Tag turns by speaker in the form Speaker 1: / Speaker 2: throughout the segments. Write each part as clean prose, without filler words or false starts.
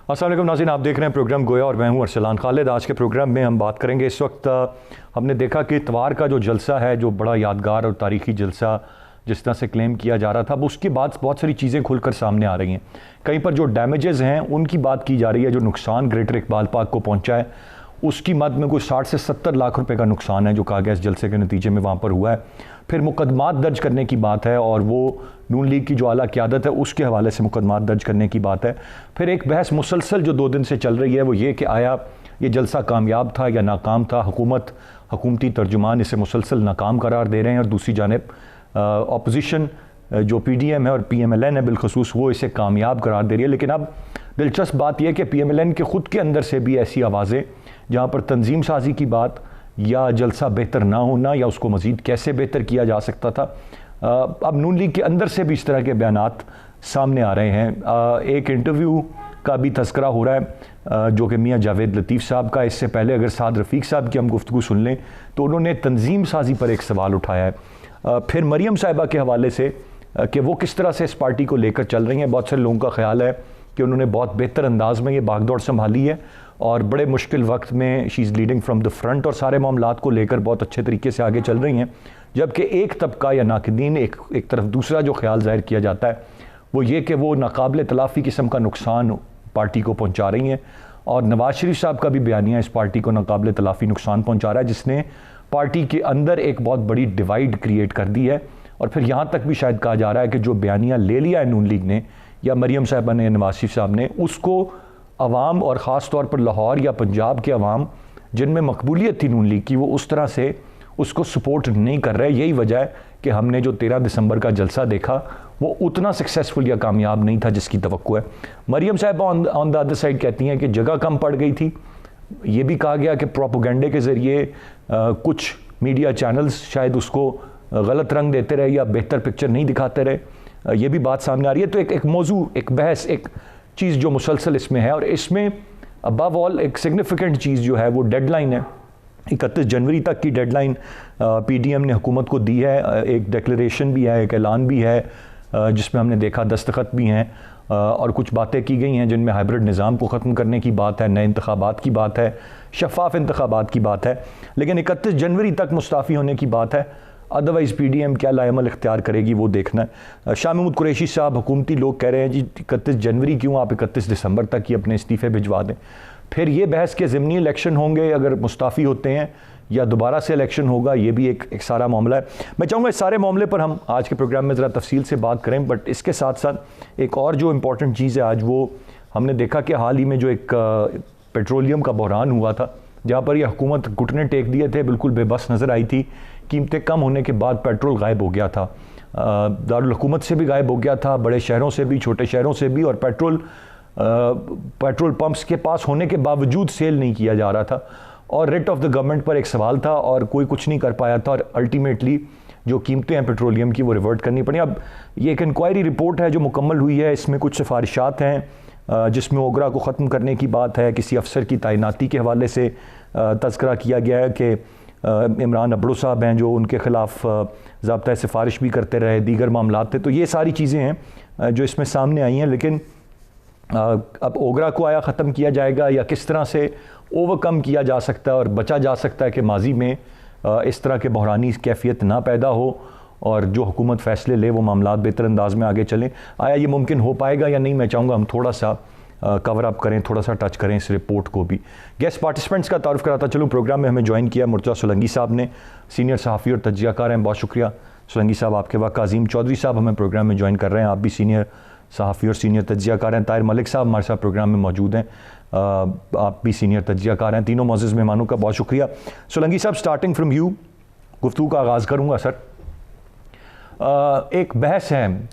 Speaker 1: अस्सलाम वालेकुम नाज़रीन, आप देख रहे हैं प्रोग्राम गोया और मैं हूं अरसलान खालिद। आज के प्रोग्राम में हम बात करेंगे, इस वक्त हमने देखा कि इतवार का जो जलसा है, जो बड़ा यादगार और तारीखी जलसा जिस तरह से क्लेम किया जा रहा था, अब उसके बाद बहुत सारी चीज़ें खुलकर सामने आ रही हैं। कहीं पर जो डैमेजेस हैं उनकी बात की जा रही है, जो नुकसान ग्रेटर इकबाल पार्क को पहुँचा है उसकी मद में कोई 60 से 70 लाख रुपए का नुकसान है जो कहा गया इस जलसे के नतीजे में वहाँ पर हुआ है। फिर मुकदमात दर्ज करने की बात है और वो नून लीग की जो आला क़यादत है उसके हवाले से मुकदमात दर्ज करने की बात है। फिर एक बहस मुसलसल जो 2 दिन से चल रही है वो ये कि आया ये जलसा कामयाब था या नाकाम था। हुकूमती तर्जुमान इसे मुसलसल नाकाम करार दे रहे हैं और दूसरी जानिब अपोजिशन जो PDM है और PMLN है बिलखसूस वो इसे कामयाब करार दे रही है। लेकिन अब दिलचस्प बात यह कि PMLN के ख़ुद के अंदर से भी ऐसी आवाज़ें जहाँ पर तंजीम साजी की बात या जलसा बेहतर ना होना या उसको मज़ीद कैसे बेहतर किया जा सकता था, अब नून लीग के अंदर से भी इस तरह के बयानात सामने आ रहे हैं। एक इंटरव्यू का भी तज़किरा हो रहा है जो कि मियाँ जावेद लतीफ़ साहब का। इससे पहले अगर साद रफ़ीक साहब की हम गुफ्तगू सुन लें तो उन्होंने तंजीम साजी पर एक सवाल उठाया है। फिर मरियम साहिबा के हवाले से कि वो किस तरह से इस पार्टी को लेकर चल रही हैं। बहुत सारे लोगों का ख्याल है कि उन्होंने बहुत बेहतर अंदाज में ये भागदौड़ संभाली है और बड़े मुश्किल वक्त में she is leading from the front और सारे मामलात को लेकर बहुत अच्छे तरीके से आगे चल रही हैं। जबकि एक तबका या नाकदीन एक तरफ दूसरा जो ख्याल जाहिर किया जाता है वो ये कि वो नाकाबिल तलाफ़ी किस्म का नुकसान पार्टी को पहुँचा रही हैं। और नवाज शरीफ साहब का भी बयानिया इस पार्टी को नाकाबिल तलाफ़ी नुकसान पहुँचा रहा है, जिसने पार्टी के अंदर एक बहुत बड़ी डिवाइड क्रिएट कर दी है। और फिर यहाँ तक भी शायद कहा जा रहा है कि जो बयानिया ले लिया है नून लीग ने या मरियम साहिबा ने, नवाज शरीफ साहब ने, उसको अवाम और ख़ास तौर पर लाहौर या पंजाब के अवाम जिनमें मकबूलियत थी नून लीग की, वो उस तरह से उसको सपोर्ट नहीं कर रहे। यही वजह है कि हमने जो 13 दिसंबर का जलसा देखा वो उतना सक्सेसफुल या कामयाब नहीं था जिसकी तवक्को है। मरियम साहिबा ऑन द अदर साइड कहती हैं कि जगह कम पड़ गई थी। ये भी कहा गया कि प्रोपोगंडे के ज़रिए कुछ मीडिया चैनल्स शायद उसको गलत रंग देते रहे या बेहतर पिक्चर नहीं दिखाते रहे। ये भी बात सामने आ रही है। तो एक मौजू, एक बहस, एक चीज़ जो मुसलसल इसमें है और इसमें अबव ऑल एक सिग्निफिकेंट चीज़ जो है वो डेडलाइन है। 31 जनवरी तक की डेडलाइन PDM ने हुकूमत को दी है। एक डिक्लेरेशन भी है, एक ऐलान भी है जिसमें हमने देखा दस्तखत भी हैं और कुछ बातें की गई हैं जिनमें हाइब्रिड निज़ाम को ख़त्म करने की बात है, नए इंतखाबात की बात है, शफाफ इंतखाबात की बात है। लेकिन 31 जनवरी तक मुस्ताफ़ी होने की बात है। अदरवाइज़ PDM क्या लाएमल इख्तियार करेगी वो देखना है। शाह महमूद कुरैशी साहब, हुकूमती लोग कह रहे हैं जी 31 जनवरी क्यों, आप 31 दिसंबर तक ही अपने इस्तीफ़े भिजवा दें। फिर ये बहस के ज़िमनी इलेक्शन होंगे अगर मुस्ताफ़ी होते हैं या दोबारा से इलेक्शन होगा, ये भी एक सारा मामला है। मैं चाहूँगा इस सारे मामले पर हम आज के प्रोग्राम में ज़रा तफसील से बात करें। बट इसके साथ साथ एक और जो इम्पॉर्टेंट चीज़ है आज, वो हमने देखा कि हाल ही में जो एक पेट्रोलियम का बहरान हुआ था जहाँ पर यह हुकूमत घुटने टेक दिए थे, बिल्कुल बेबस नज़र आई थी। कीमतें कम होने के बाद पेट्रोल गायब हो गया था, दारुल हुकूमत से भी गायब हो गया था, बड़े शहरों से भी, छोटे शहरों से भी। और पेट्रोल पंप्स के पास होने के बावजूद सेल नहीं किया जा रहा था और रेट ऑफ द गवर्नमेंट पर एक सवाल था और कोई कुछ नहीं कर पाया था और अल्टीमेटली जो कीमतें हैं पेट्रोलियम की वो रिवर्ट करनी पड़ी। अब ये एक इंक्वायरी रिपोर्ट है जो मुकम्मल हुई है। इसमें कुछ सिफारिशात हैं जिसमें ओगरा को ख़त्म करने की बात है, किसी अफसर की तैनाती के हवाले से तज़किरा किया गया है कि इमरान अबड़ो साहब हैं जो उनके ख़िलाफ़ ज़ाब्ता सिफारिश भी करते रहे, दीगर मामलात थे। तो ये सारी चीज़ें हैं जो इसमें सामने आई हैं। लेकिन अब ओगरा को आया ख़त्म किया जाएगा या किस तरह से ओवरकम किया जा सकता है और बचा जा सकता है कि माजी में इस तरह के बहरानी कैफियत ना पैदा हो और जो हुकूमत फ़ैसले ले वो मामलात बेहतर अंदाज में आगे चलें। आया ये मुमकिन हो पाएगा या नहीं, मैं चाहूँगा हम थोड़ा सा कवर अप करें, थोड़ा सा टच करें इस रिपोर्ट को भी। गेस्ट पार्टिसिपेंट्स का तारुफ कराता चलूँ। प्रोग्राम में हमें ज्वाइन किया मुर्तज़ा सोलंकी साहब ने, सीनियर सहाफ़ी और तज्ज़ियाकार हैं। बहुत शुक्रिया सोलंकी साहब आपके वक्त। काज़ीम चौधरी साहब हमें प्रोग्राम में ज्वाइन कर रहे हैं, आप भी सीनियर सहाफ़ी और सीनियर तज्ज़ियाकार हैं। ताहिर मलिक साहब हमारे साथ प्रोग्राम में मौजूद हैं, आप भी सीनियर तज्ज़ियाकार हैं। तीनों मोअज़्ज़ज़ मेहमानों का बहुत शुक्रिया। सोलंकी साहब, स्टार्टिंग फ्रॉम यू, गुफ्तगू का आगाज़ करूँगा। सर, एक बहस है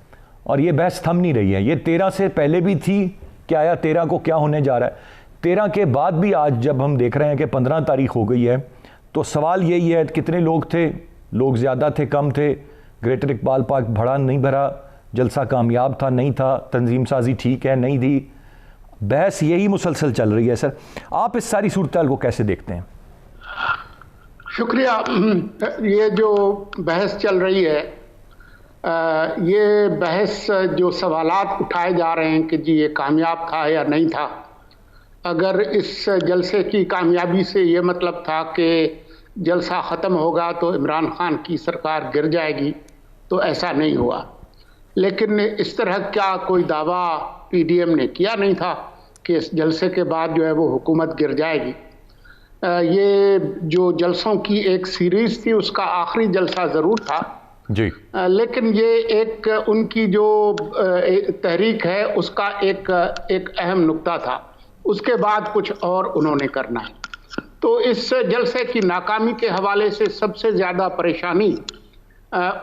Speaker 1: और ये बहस थम नहीं रही है। ये 13 से पहले भी थी कि आया 13 को क्या होने जा रहा है। 13 के बाद भी आज जब हम देख रहे हैं कि 15 तारीख हो गई है तो सवाल यही है कितने लोग थे, लोग ज़्यादा थे, कम थे, ग्रेटर इकबाल पार्क भरा नहीं भरा, जलसा कामयाब था नहीं था, तंजीम साजी ठीक है नहीं थी। बहस यही मुसलसल चल रही है। सर, आप इस सारी सूरत को कैसे देखते हैं?
Speaker 2: शुक्रिया। ये जो बहस चल रही है, ये बहस जो सवालात उठाए जा रहे हैं कि जी ये कामयाब था या नहीं था, अगर इस जलसे की कामयाबी से ये मतलब था कि जलसा ख़त्म होगा तो इमरान खान की सरकार गिर जाएगी, तो ऐसा नहीं हुआ। लेकिन इस तरह का कोई दावा पीडीएम ने किया नहीं था कि इस जलसे के बाद जो है वो हुकूमत गिर जाएगी। ये जो जलसों की एक सीरीज़ थी, उसका आखिरी जलसा ज़रूर था
Speaker 1: जी,
Speaker 2: लेकिन ये एक उनकी जो तहरीक है उसका एक अहम नुक्ता था। उसके बाद कुछ और उन्होंने करना है। तो इस जलसे की नाकामी के हवाले से सबसे ज़्यादा परेशानी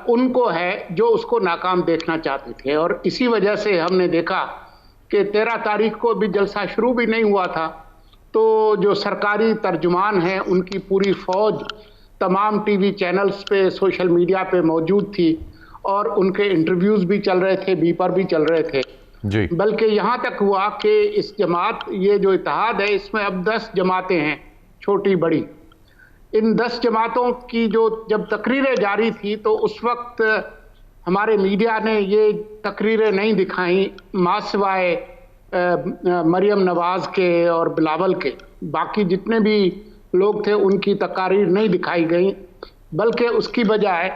Speaker 2: उनको है जो उसको नाकाम देखना चाहते थे, और इसी वजह से हमने देखा कि 13 तारीख को भी जलसा शुरू भी नहीं हुआ था, तो जो सरकारी तर्जुमान हैं उनकी पूरी फ़ौज तमाम टीवी चैनल्स पे, सोशल मीडिया पे मौजूद थी, और उनके इंटरव्यूज़ भी चल रहे थे, बीपर भी चल रहे थे
Speaker 1: जी।
Speaker 2: बल्कि यहाँ तक हुआ कि इस जमात, ये जो इत्तेहाद है, इसमें अब 10 जमातें हैं, छोटी बड़ी। इन 10 जमातों की जो जब तकरीरें जारी थी तो उस वक्त हमारे मीडिया ने ये तकरीरें नहीं दिखाई, मासिवाए मरियम नवाज़ के और बिलावल के। बाकी जितने भी लोग थे उनकी तकारीर नहीं दिखाई गई, बल्कि उसकी बजाय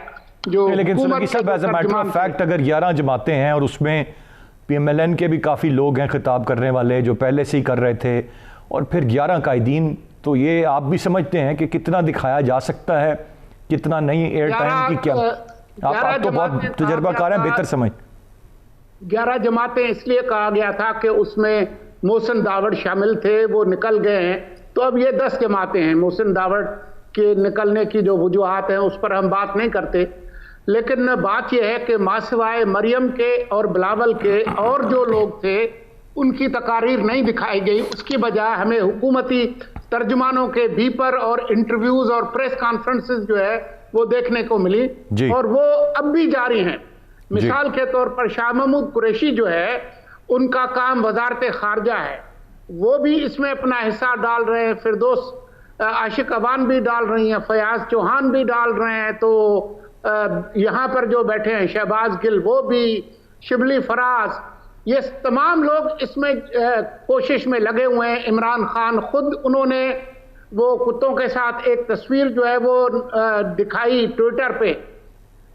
Speaker 2: जो
Speaker 1: लेकिन सोलंकी साहब, as a matter of fact अगर 11 जमातें हैं और उसमें पीएमएलएन के भी काफ़ी लोग हैं खिताब करने वाले जो पहले से ही कर रहे थे, और फिर 11 कायदीन, तो ये आप भी समझते हैं कि कितना दिखाया जा सकता है, कितना नहीं। एयर टाइम की क्या आप तो बहुत तजर्बाकार हैं, बेहतर समझ।
Speaker 2: 11 जमातें इसलिए कहा गया था कि उसमें मोहसिन दावड़ शामिल थे, वो निकल गए हैं, तो अब ये 10 जमातें हैं। मोहसिन दावड़ के निकलने की जो वजूहात हैं उस पर हम बात नहीं करते, लेकिन बात यह है कि मासिवाए मरियम के और बिलावल के और जो लोग थे उनकी तकारीर नहीं दिखाई गई। उसकी बजाय हमें हुकूमती तर्जुमानों के बीपर और इंटरव्यूज़ और प्रेस कॉन्फ्रेंसेस जो है वो देखने को मिली, और वो अब भी जारी हैं। मिसाल के तौर पर शाह महमूद कुरैशी जो है, उनका काम वजारत खारजा है, वो भी इसमें अपना हिस्सा डाल रहे हैं। फिरदौस आशिक अवान भी डाल रही हैं, फयाज चौहान भी डाल रहे हैं, तो यहाँ पर जो बैठे हैं शहबाज गिल वो भी, शिबली फराज, ये तमाम लोग इसमें कोशिश में लगे हुए हैं। इमरान खान खुद, उन्होंने वो कुत्तों के साथ एक तस्वीर जो है वो दिखाई ट्विटर पे,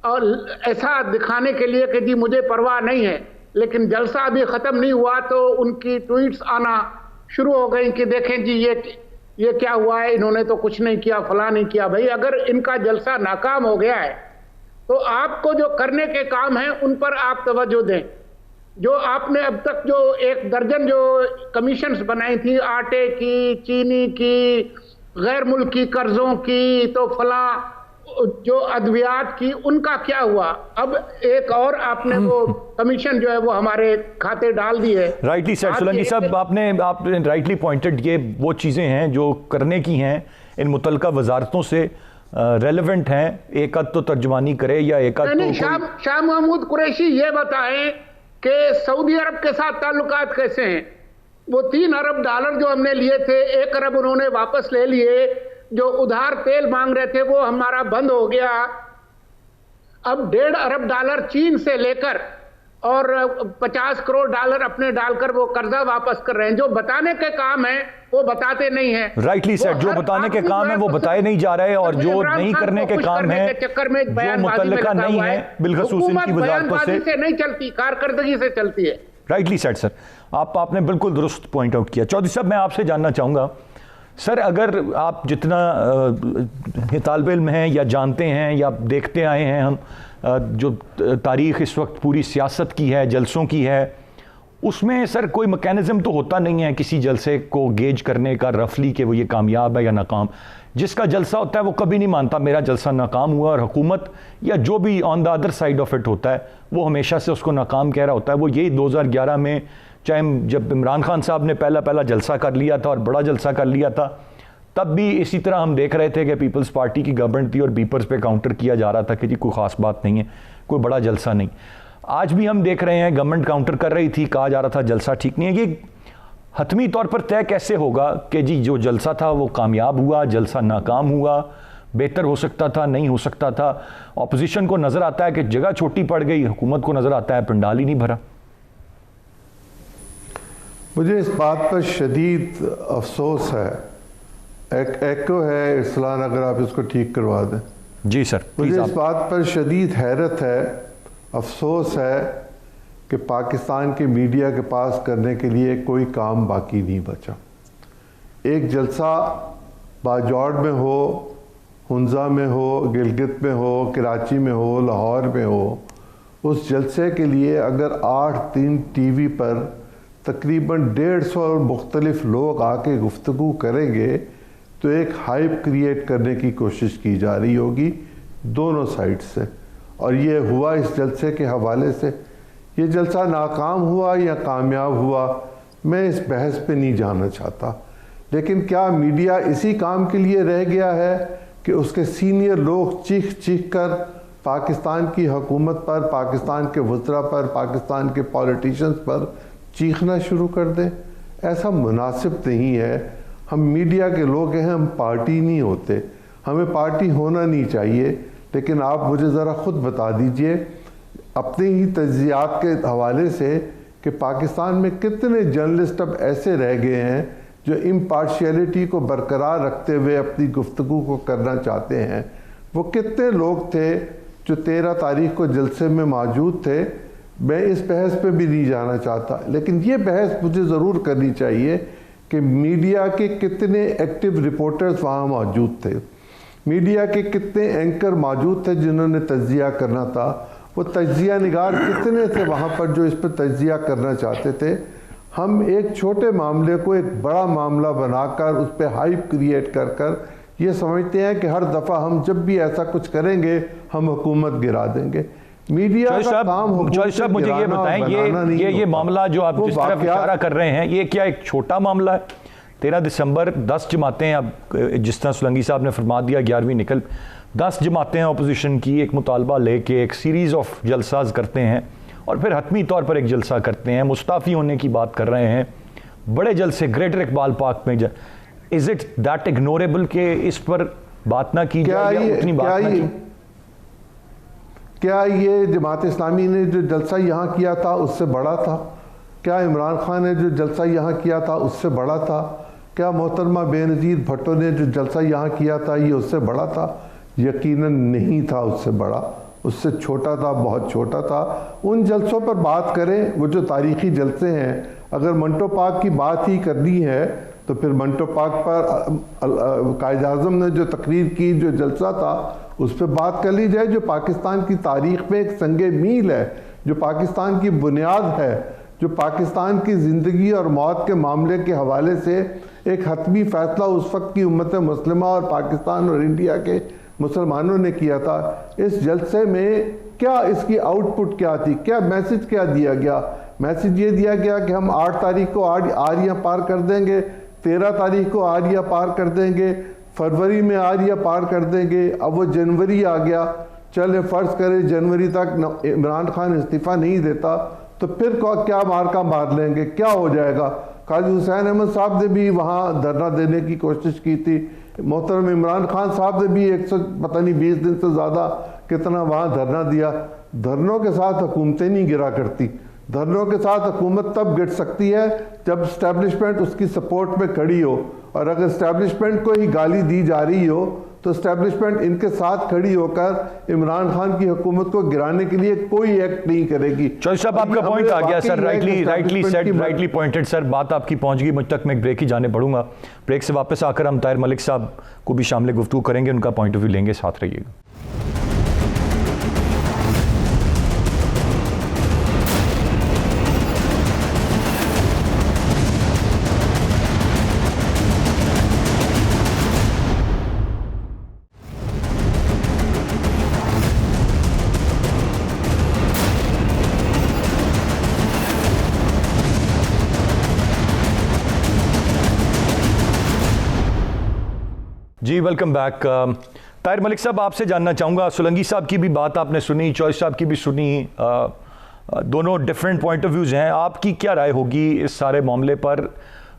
Speaker 2: और ऐसा दिखाने के लिए कि जी मुझे परवाह नहीं है। लेकिन जलसा अभी ख़त्म नहीं हुआ तो उनकी ट्वीट्स आना शुरू हो गई कि देखें जी ये क्या हुआ है, इन्होंने तो कुछ नहीं किया, फला नहीं किया। भाई अगर इनका जलसा नाकाम हो गया है तो आपको जो करने के काम हैं उन पर आप तवज्जो दें। जो आपने अब तक जो 1 दर्जन जो कमीशंस बनाई थी, आटे की, चीनी की, गैर मुल्की कर्जों की, तो फला जो अद्वियात की, उनका क्या हुआ? अब एक और आपने वो कमीशन जो है वो हमारे खाते डाल दी है।
Speaker 1: राइटली सेड सोलंकी साहब, आपने राइटली पॉइंटेड, ये वो चीज़ें हैं जो करने की हैं, इन मुतल्लिका वजारतों से रेलेवेंट हैं। एक आध तो तर्जुमानी करे या एक आध तो
Speaker 2: शाह महमूद कुरैशी ये बताएं कि सऊदी अरब के साथ ताल्लुकात कैसे हैं। वो $3 अरब जो हमने लिए थे, 1 अरब उन्होंने वापस ले लिए। जो उधार तेल मांग रहे थे वो हमारा बंद हो गया। अब $1.5 अरब चीन से लेकर और $50 करोड़ अपने डालकर वो कर्जा वापस कर रहे हैं। जो बताने के काम है वो बताते नहीं है।
Speaker 1: राइटली सेड, जो बताने के काम है वो बताए नहीं जा रहे, और जो नहीं करने के काम है
Speaker 2: चक्कर में
Speaker 1: जो मुतल्लिका नहीं है, बिलखसूस इनकी वजारतों से
Speaker 2: नहीं चलती, कारकर्दगी से चलती है।
Speaker 1: राइटली सेड सर, आपने बिल्कुल दुरुस्त पॉइंट आउट किया। चौधरी साहब, मैं आपसे जानना चाहूँगा सर, अगर आप जितना तालिब इल्म हैं या जानते हैं या देखते आए हैं, हम जो तारीख़ इस वक्त पूरी सियासत की है, जलसों की है, उसमें सर कोई मैकेनिज़्म तो होता नहीं है किसी जलसे को गेज करने का रफली कि वो ये कामयाब है या नाकाम। जिसका जलसा होता है वो कभी नहीं मानता मेरा जलसा नाकाम हुआ, और हुकूमत या जो भी on the other side of it होता है वो हमेशा से उसको नाकाम कह रहा होता है। वो यही 2011 में, चाहे जब इमरान खान साहब ने पहला जलसा कर लिया था और बड़ा जलसा कर लिया था, तब भी इसी तरह हम देख रहे थे कि पीपल्स पार्टी की गवर्नमेंट थी और बीपर्स पे काउंटर किया जा रहा था कि जी कोई ख़ास बात नहीं है, कोई बड़ा जलसा नहीं। आज भी हम देख रहे हैं गवर्नमेंट काउंटर कर रही थी, कहा जा रहा था जलसा ठीक नहीं है। ये हतमी तौर पर तय कैसे होगा कि जी जो जलसा था वो कामयाब हुआ, जलसा नाकाम हुआ, बेहतर हो सकता था, नहीं हो सकता था? ऑपोजिशन को नज़र आता है कि जगह छोटी पड़ गई, हुकूमत को नज़र आता है पंडाल ही नहीं भरा।
Speaker 3: मुझे इस बात पर शदीद अफसोस है, एक एको है इरसलान, अगर आप इसको ठीक करवा दें।
Speaker 1: जी सर।
Speaker 3: मुझे इस बात पर शदीद हैरत है, अफसोस है कि पाकिस्तान के मीडिया के पास करने के लिए कोई काम बाकी नहीं बचा। एक जलसा बाजौड़ में हो, हुंजा में हो, गिलगित में हो, कराची में हो, लाहौर में हो, उस जलसे के लिए अगर 8 टीवी पर तकरीबन 150 मुख्तलिफ लोग आके गुफ्तगू करेंगे तो एक हाइप क्रिएट करने की कोशिश की जा रही होगी दोनों साइड से। और ये हुआ इस जलसे के हवाले से। ये जलसा नाकाम हुआ या कामयाब हुआ, मैं इस बहस पे नहीं जाना चाहता, लेकिन क्या मीडिया इसी काम के लिए रह गया है कि उसके सीनियर लोग चीख चीख कर पाकिस्तान की हुकूमत पर, पाकिस्तान के वज़रा पर, पाकिस्तान के पॉलिटिशियंस पर चीखना शुरू कर दें? ऐसा मुनासिब नहीं है। हम मीडिया के लोग हैं, हम पार्टी नहीं होते, हमें पार्टी होना नहीं चाहिए। लेकिन आप मुझे ज़रा ख़ुद बता दीजिए अपने ही तज्ज़ियात के हवाले से कि पाकिस्तान में कितने जर्नलिस्ट अब ऐसे रह गए हैं जो इम्पार्शियलिटी को बरकरार रखते हुए अपनी गुफ्तगू को करना चाहते हैं। वो कितने लोग थे जो 13 तारीख को जलसे में मौजूद थे? मैं इस बहस पे भी नहीं जाना चाहता, लेकिन ये बहस मुझे ज़रूर करनी चाहिए कि मीडिया के कितने एक्टिव रिपोर्टर्स वहाँ मौजूद थे, मीडिया के कितने एंकर मौजूद थे जिन्होंने तज्ज़िया करना था, वो तज्ज़िया निगार कितने थे वहाँ पर जो इस पर तज्ज़िया करना चाहते थे। हम एक छोटे मामले को एक बड़ा मामला बनाकर उस पर हाइप क्रिएट कर कर ये समझते हैं कि हर दफ़ा हम जब भी ऐसा कुछ करेंगे हम हुकूमत गिरा देंगे। मीडिया का काम
Speaker 1: मुझे ये बताएं, ये मामला जो आप जिस तरफ इशारा कर रहे हैं, ये क्या एक छोटा मामला है? 13 दिसंबर 10 जमातें, अब जिस तरह सोलंकी साहब ने फरमा दिया 11वीं निकल, 10 जमातें अपोजिशन की एक मुतालबा लेके एक सीरीज़ ऑफ जलसाज करते हैं और फिर हतमी तौर पर एक जलसा करते हैं, मुस्ताफ़ी होने की बात कर रहे हैं, बड़े जलसे ग्रेटर इकबाल पार्क में। इज़ इट दैट इग्नोरेबल के इस पर बात ना की जाए या उतनी बात ना की?
Speaker 3: क्या ये जमात इस्लामी ने जो जलसा यहाँ किया था उससे बड़ा था? क्या इमरान खान ने जो जलसा यहाँ किया था उससे बड़ा था? क्या मोहतरमा बेनज़ीर भुट्टो ने जो जलसा यहाँ किया था ये उससे बड़ा था? यकीनन नहीं था उससे बड़ा, उससे छोटा था, बहुत छोटा था। उन जलसों पर बात करें, वो जो तारीख़ी जलसे हैं। अगर मंटो पार्क की बात ही करनी है तो फिर मंटो पार्क पर कायद आज़म ने जो तकरीर की, जो जलसा था, उस पर बात कर ली जाए, जो पाकिस्तान की तारीख़ में एक संगे मील है, जो पाकिस्तान की बुनियाद है, जो पाकिस्तान की ज़िंदगी और मौत के मामले के हवाले से एक हतमी फ़ैसला उस वक्त की उम्मत मुस्लिमा और पाकिस्तान और इंडिया के मुसलमानों ने किया था। इस जलसे में क्या इसकी आउटपुट क्या थी? क्या मैसेज क्या दिया गया? मैसेज ये दिया गया कि हम 8 तारीख को आरिया पार कर देंगे, 13 तारीख को आरिया पार कर देंगे, फरवरी में आरिया पार कर देंगे। अब वो जनवरी आ गया, चले फ़र्ज़ करें जनवरी तक इमरान खान इस्तीफ़ा नहीं देता तो फिर क्या मार्का मार लेंगे, क्या हो जाएगा? काजी हुसैन अहमद साहब ने भी वहाँ धरना देने की कोशिश की थी, मोहतरम इमरान खान साहब ने भी 120 दिन से ज़्यादा कितना वहाँ धरना दिया। धरनों के साथ हुकूमतें नहीं गिरा करती, धरनों के साथ हुकूमत तब गिर सकती है जब इस्टेब्लिशमेंट उसकी सपोर्ट में खड़ी हो, और अगर इस्टेब्लिशमेंट को ही गाली दी जा रही हो तो इस्टेब्लिशमेंट इनके साथ खड़ी होकर इमरान खान की हुकूमत को गिराने के लिए कोई एक्ट नहीं करेगी।
Speaker 1: चौधरी साहब, आपका पॉइंट आ गया सर, राइटली पॉइंटेड सर, बात आपकी पहुंच गई मुझ तक। मैं एक ब्रेक ही जाने पड़ूंगा। ब्रेक से वापस आकर हम ताहिर मलिक साहब को भी शामिल गुफ्तगू करेंगे, उनका पॉइंट ऑफ व्यू लेंगे, साथ रहिएगा। जी वेलकम बैक। ताहिर मलिक साहब, आपसे जानना चाहूँगा, सोलंकी साहब की भी बात आपने सुनी, चौधरी साहब की भी सुनी, दोनों डिफरेंट पॉइंट ऑफ व्यूज़ हैं। आपकी क्या राय होगी इस सारे मामले पर?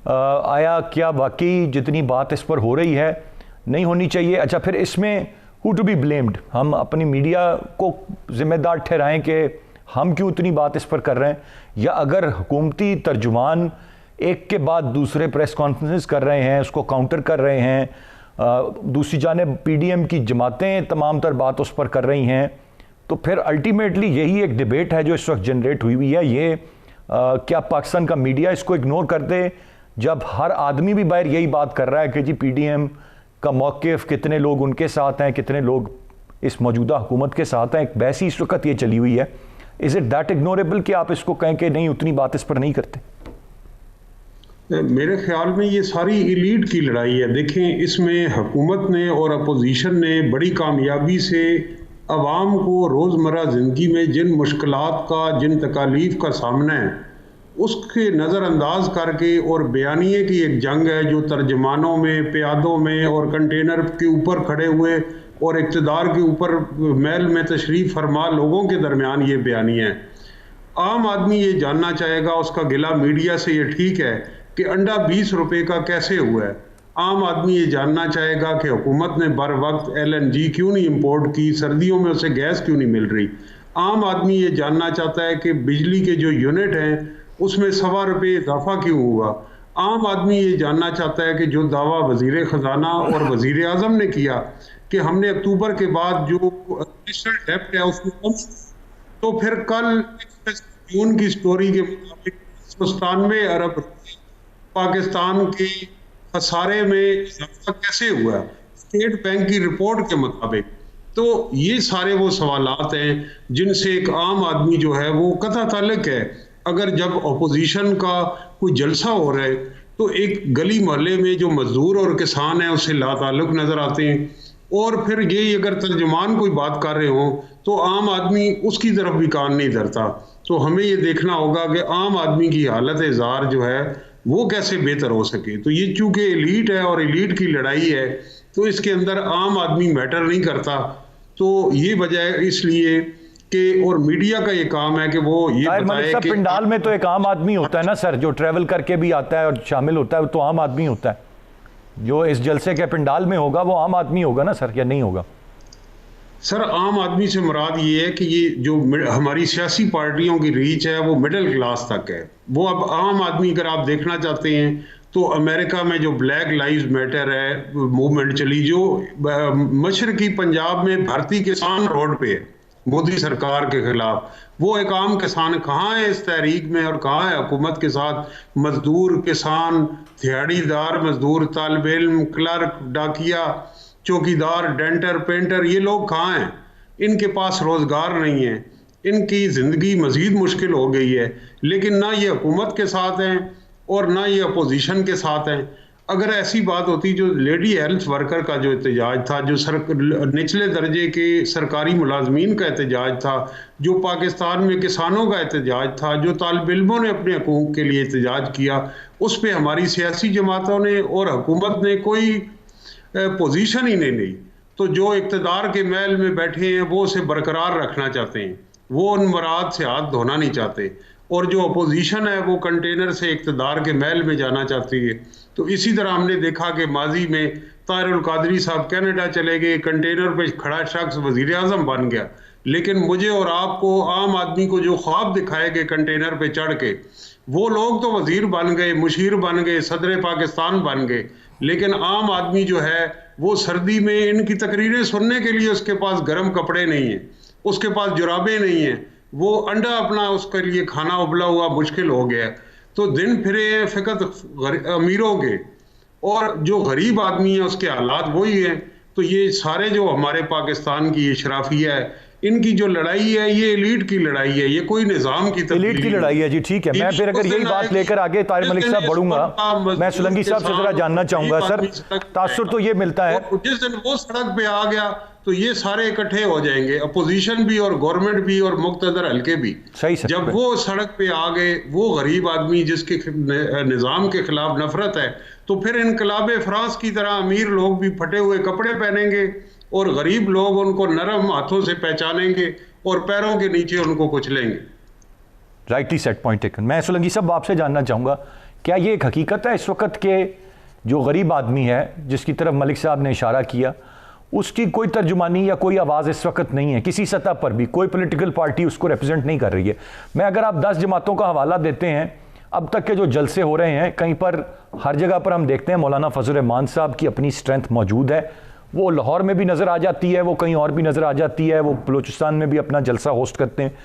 Speaker 1: आया क्या वाकई जितनी बात इस पर हो रही है नहीं होनी चाहिए? अच्छा, फिर इसमें हु टू बी ब्लेम्ड? हम अपनी मीडिया को ज़िम्मेदार ठहराएं कि हम क्यों इतनी बात इस पर कर रहे हैं, या अगर हुकूमती तर्जुमान एक के बाद दूसरे प्रेस कॉन्फ्रेंसेस कर रहे हैं, उसको काउंटर कर रहे हैं। दूसरी जानिब पीडीएम की जमातें तमाम तर बात उस पर कर रही हैं। तो फिर अल्टीमेटली यही एक डिबेट है जो इस वक्त जनरेट हुई है। ये क्या पाकिस्तान का मीडिया इसको इग्नोर कर दे जब हर आदमी भी बाहर यही बात कर रहा है कि जी पीडीएम का मौक़िफ़, कितने लोग उनके साथ हैं, कितने लोग इस मौजूदा हुकूमत के साथ हैं। एक बहस ही इस वक्त ये चली हुई है। इज़ इट दैट इग्नोरेबल कि आप इसको कहें कि नहीं, उतनी बात इस पर नहीं करते?
Speaker 4: मेरे ख्याल में ये सारी इलीट की लड़ाई है। देखें, इसमें हुकूमत ने और अपोजिशन ने बड़ी कामयाबी से अवाम को रोज़मर्रा ज़िंदगी में जिन मुश्किलात का, जिन तकालीफ का सामना है, उसके नज़रअंदाज करके, और बयानिए की एक जंग है जो तर्जमानों में, प्यादों में और कंटेनर के ऊपर खड़े हुए और इक़्तिदार के ऊपर महल में तशरीफ़ फरमा लोगों के दरमियान ये बयानिए है। आम आदमी ये जानना चाहेगा, उसका गिला मीडिया से ये ठीक है कि अंडा 20 रुपए का कैसे हुआ है। आम आदमी ये जानना चाहेगा कि हुकूमत ने बर वक्त LNG क्यों नहीं इंपोर्ट की, सर्दियों में उसे गैस क्यों नहीं मिल रही। आम आदमी ये जानना चाहता है कि बिजली के जो यूनिट हैं उसमें ₹1.25 इजाफा क्यों हुआ। आम आदमी ये जानना चाहता है कि जो दावा वजीर ख़जाना और वजीर आज़म ने किया कि हमने अक्टूबर के बाद जो नेशनल डेब्ट है उसमें कम, तो फिर कल जून की स्टोरी के मुताबिक 97 अरब पाकिस्तान के खसारे में इजाफा कैसे हुआ स्टेट बैंक की रिपोर्ट के मुताबिक। तो ये सारे वो सवालात हैं जिनसे एक आम आदमी जो है वो कतई ताल्लुक है। अगर जब अपोजिशन का कोई जलसा हो रहा है तो एक गली मोहल्ले में जो मजदूर और किसान है उससे लाताल्लुक नजर आते हैं, और फिर ये अगर तर्जुमान कोई बात कर रहे हो तो आम आदमी उसकी तरफ भी कान नहीं धरता। तो हमें ये देखना होगा कि आम आदमी की हालत इज़ार जो है वो कैसे बेहतर हो सके। तो ये चूंकि एलीट है और एलीट की लड़ाई है तो इसके अंदर आम आदमी मैटर नहीं करता। तो ये वजह है इसलिए कि, और मीडिया का ये काम है कि वो ये बताए कि
Speaker 1: पिंडाल में तो एक आम आदमी होता है ना सर, जो ट्रैवल करके भी आता है और शामिल होता है, तो आम आदमी होता है। जो इस जलसे के पिंडाल में होगा वो आम आदमी होगा ना सर, या नहीं होगा?
Speaker 4: सर, आम आदमी से मुराद ये है कि ये जो हमारी सियासी पार्टियों की रीच है वो मिडिल क्लास तक है। वो अब आम आदमी अगर आप देखना चाहते हैं तो अमेरिका में जो ब्लैक लाइव्स मैटर है मूवमेंट चली, जो मशरकी पंजाब में भारतीय किसान रोड पे है मोदी सरकार के खिलाफ, वो एक आम किसान कहाँ है इस तहरीक में और कहाँ है हुकूमत के साथ? मजदूर, किसान, दिहाड़ीदार मजदूर, तालिब इल्म, क्लर्क, डाकिया, चौकीदार, डेंटर, पेंटर, ये लोग कहाँ हैं? इनके पास रोजगार नहीं है, इनकी जिंदगी मजीद मुश्किल हो गई है। लेकिन ना ये हुकूमत के साथ हैं और ना ये अपोजिशन के साथ हैं। अगर ऐसी बात होती, जो लेडी हेल्थ वर्कर का जो एहतजाज था, जो निचले दर्जे के सरकारी मुलाजमीन का एहतजाज था, जो पाकिस्तान में किसानों का एहतजाज था, जो तालिब इल्मों ने अपने हकूक़ के लिए एहतजाज किया, उस पर हमारी सियासी जमातों ने और हुकूमत ने कोई पोजीशन ही नहीं ली। तो जो इक़्तिदार के महल में बैठे हैं वो उसे बरकरार रखना चाहते हैं, वो उन मुराद से हाथ धोना नहीं चाहते, और जो अपोजिशन है वो कंटेनर से इक़्तिदार के महल में जाना चाहती है। तो इसी तरह हमने देखा कि माजी में ताहिर कादरी साहब कनाडा चले गए, कंटेनर पे खड़ा शख्स वज़ीर आज़म बन गया। लेकिन मुझे और आपको, आम आदमी को जो ख्वाब दिखाए गए कंटेनर पे चढ़ के, वो लोग तो वज़ीर बन गए, मुशीर बन गए, सदर पाकिस्तान बन गए। लेकिन आम आदमी जो है वो सर्दी में इनकी तकरीरें सुनने के लिए उसके पास गर्म कपड़े नहीं हैं, उसके पास जुराबें नहीं हैं, वो अंडा अपना उसके लिए खाना उबला हुआ मुश्किल हो गया। तो दिन फिरे हैं फ़कत अमीरों के, और जो गरीब आदमी है उसके हालात वही हैं। तो ये सारे जो हमारे पाकिस्तान की इशराफिया है, इनकी जो लड़ाई है ये एलीट की लड़ाई है, ये कोई निज़ाम की
Speaker 1: एलीट की लड़ाई है जी। ठीक है, मैं फिर अगर यही बात लेकर आगे ताहिर मलिक साहब बढ़ूंगा, मैं सोलंकी साहब से जरा जानना चाहूंगा सर, तासुर तो ये मिलता है
Speaker 4: जिस दिन वो सड़क पे आ गया तो ये सारे इकट्ठे हो जाएंगे, अपोजिशन भी और गवर्नमेंट भी और मुक्तदर हल्के भी।
Speaker 1: सही सर,
Speaker 4: जब वो सड़क पे आ गए, वो गरीब आदमी जिसके निज़ाम के खिलाफ नफरत है, तो फिर इनकलाब फ्रांस की तरह अमीर लोग भी फटे हुए कपड़े पहनेंगे और गरीब लोग उनको नरम हाथों से पहचानेंगे और पैरों के नीचे उनको कुचलेंगे।
Speaker 1: Rightly set, point taken. मैं सोलंकी साहब आपसे जानना चाहूँगा, क्या ये एक हकीकत है इस वक्त के जो गरीब आदमी है जिसकी तरफ मलिक साहब ने इशारा किया, उसकी कोई तर्जुमानी या कोई आवाज़ इस वक्त नहीं है किसी सतह पर भी? कोई पॉलिटिकल पार्टी उसको रिप्रेजेंट नहीं कर रही है। मैं अगर आप 10 जमातों का हवाला देते हैं, अब तक के जो जलसे हो रहे हैं, कहीं पर हर जगह पर हम देखते हैं मौलाना फजल रहमान साहब की अपनी स्ट्रेंथ मौजूद है, वो लाहौर में भी नज़र आ जाती है, वो कहीं और भी नज़र आ जाती है, वो बलूचिस्तान में भी अपना जलसा होस्ट करते हैं,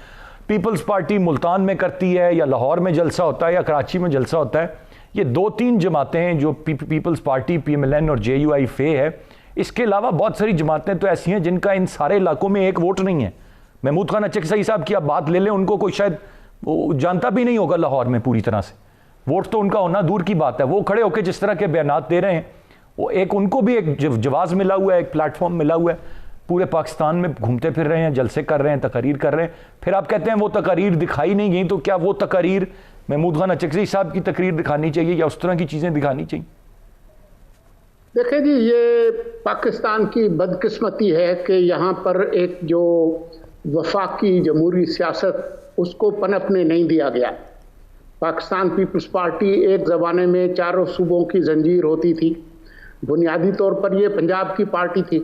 Speaker 1: पीपल्स पार्टी मुल्तान में करती है, या लाहौर में जलसा होता है, या कराची में जलसा होता है। ये 2-3 जमातें हैं जो पीपल्स पार्टी, PMLN और JUI-FA है। इसके अलावा बहुत सारी जमातें तो ऐसी हैं जिनका इन सारे इलाकों में एक वोट नहीं है। महमूद खान अचकज़ई साहब की आप बात ले लें, उनको कोई शायद वो जानता भी नहीं होगा लाहौर में पूरी तरह से, वोट तो उनका होना दूर की बात है। वो खड़े होकर जिस तरह के बयानात दे रहे हैं, वो एक उनको भी एक जवाज़ मिला हुआ है, एक प्लेटफॉर्म मिला हुआ है, पूरे पाकिस्तान में घूमते फिर रहे हैं, जलसे कर रहे हैं, तकरीर कर रहे हैं। फिर आप कहते हैं वो तकरीर दिखाई नहीं गई, तो क्या वो तकरीर महमूद खान अचकज़ई साहब की तकरीर दिखानी चाहिए या उस तरह की चीज़ें दिखानी चाहिए?
Speaker 2: देखिए जी, ये पाकिस्तान की बदकिस्मती है कि यहाँ पर एक जो वफाकी जमहूरी सियासत उसको पनपने नहीं दिया गया। पाकिस्तान पीपल्स पार्टी एक ज़माने में चारों सूबों की जंजीर होती थी, बुनियादी तौर पर ये पंजाब की पार्टी थी।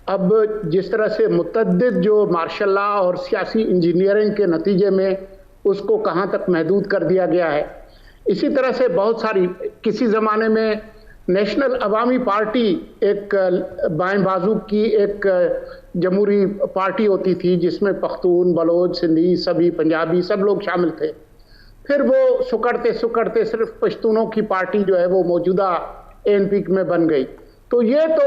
Speaker 2: अब जिस तरह से मुतअद्दिद जो मार्शल लॉ और सियासी इंजीनियरिंग के नतीजे में उसको कहाँ तक महदूद कर दिया गया है, इसी तरह से बहुत सारी, किसी ज़माने में नेशनल अवामी पार्टी एक बाएं बाजू की एक जमहूरी पार्टी होती थी जिसमें पख्तून, बलोच, सिंधी, सभी पंजाबी सब लोग शामिल थे। फिर वो सुकड़ते सुकड़ते सिर्फ पश्तूनों की पार्टी जो है वो मौजूदा ANP में बन गई। तो ये तो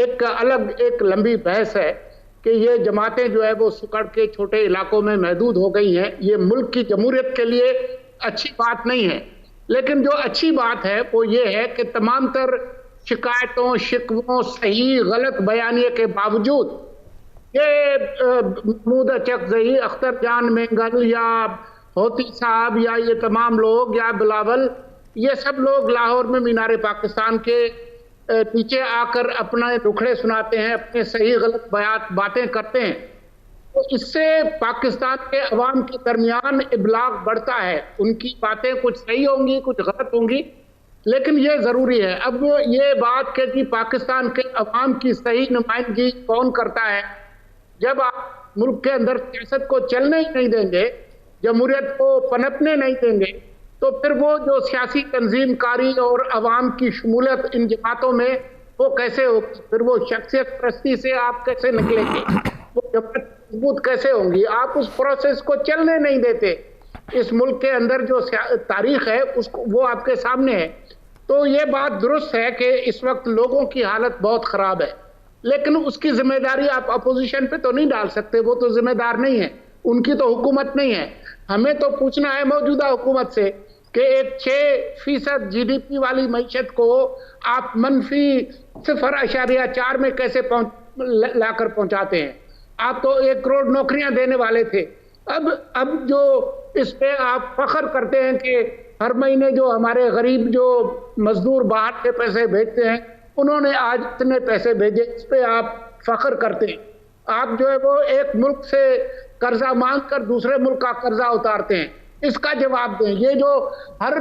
Speaker 2: एक अलग एक लंबी बहस है कि ये जमातें जो है वो सुकड़ के छोटे इलाकों में महदूद हो गई हैं। ये मुल्क की जमहूरियत के लिए अच्छी बात नहीं है। लेकिन जो अच्छी बात है वो ये है कि तमाम तर शिकायतों, शिकवों, सही गलत बयानिए के बावजूद ये महमूद अचकज़ई, अख्तर जान मेंगल या होती साहब या ये तमाम लोग या बिलावल, ये सब लोग लाहौर में मीनारे पाकिस्तान के नीचे आकर अपना दुखड़े सुनाते हैं, अपने सही गलत बातें करते हैं। तो इससे पाकिस्तान के अवाम के दरमियान इब्लाग बढ़ता है। उनकी बातें कुछ सही होंगी, कुछ गलत होंगी, लेकिन ये ज़रूरी है। अब ये बात कि जी पाकिस्तान के अवाम की सही नुमाइंदगी कौन करता है, जब आप मुल्क के अंदर सियासत को चलने ही नहीं देंगे, जमहूरियत को पनपने नहीं देंगे, तो फिर वो जो सियासी तंजीमकारी और अवाम की शमूलियत इन जमातों में वो कैसे होगी? फिर वो शख्सियत परस्ती से आप कैसे निकलेंगे? वो जमात मजबूत कैसे होंगी? आप उस प्रोसेस को चलने नहीं देते। इस मुल्क के अंदर जो तारीख है उसको वो आपके सामने है। तो ये बात दुरुस्त है कि इस वक्त लोगों की हालत बहुत ख़राब है, लेकिन उसकी जिम्मेदारी आप अपोजिशन पे तो नहीं डाल सकते। वो तो जिम्मेदार नहीं है, उनकी तो हुकूमत नहीं है। हमें तो पूछना है मौजूदा हुकूमत से कि एक 6% GDP वाली मईशत को आप -0.4 में कैसे लाकर पहुंचाते हैं? आप तो 1 करोड़ नौकरियां देने वाले थे। अब जो इस पे आप फख्र करते हैं कि हर महीने जो हमारे गरीब जो मजदूर बाहर के पैसे भेजते हैं, उन्होंने आज इतने पैसे भेजे, इस पे आप फख्र करते हैं। आप जो है वो एक मुल्क से कर्जा मांग कर दूसरे मुल्क का कर्जा उतारते हैं। इसका जवाब दें। ये जो हर